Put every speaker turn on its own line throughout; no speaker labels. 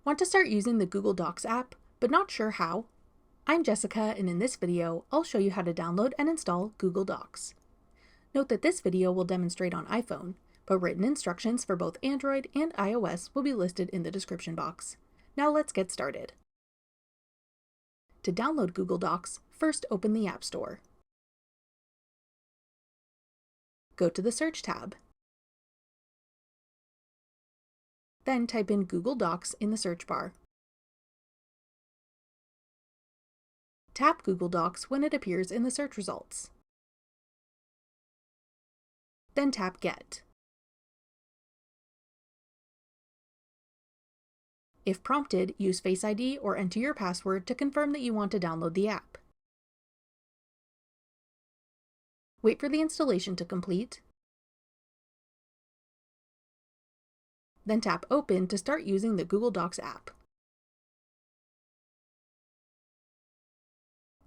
Want to start using the Google Docs app, but not sure how? I'm Jessica, and in this video, I'll show you how to download and install Google Docs. Note that this video will demonstrate on iPhone, but written instructions for both Android and iOS will be listed in the description box. Now let's get started. To download Google Docs, first open the App Store. Go to the Search tab. Then type in Google Docs in the search bar. Tap Google Docs when it appears in the search results. Then tap Get. If prompted, use Face ID or enter your password to confirm that you want to download the app. Wait for the installation to complete. Then tap Open to start using the Google Docs app.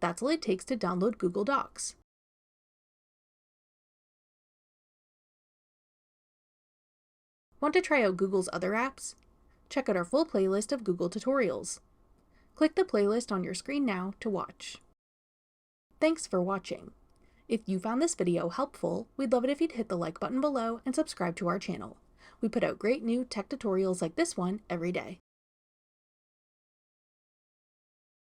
That's all it takes to download Google Docs. Want to try out Google's other apps? Check out our full playlist of Google tutorials. Click the playlist on your screen now to watch. Thanks for watching. If you found this video helpful, we'd love it if you'd hit the like button below and subscribe to our channel. We put out great new tech tutorials like this one every day.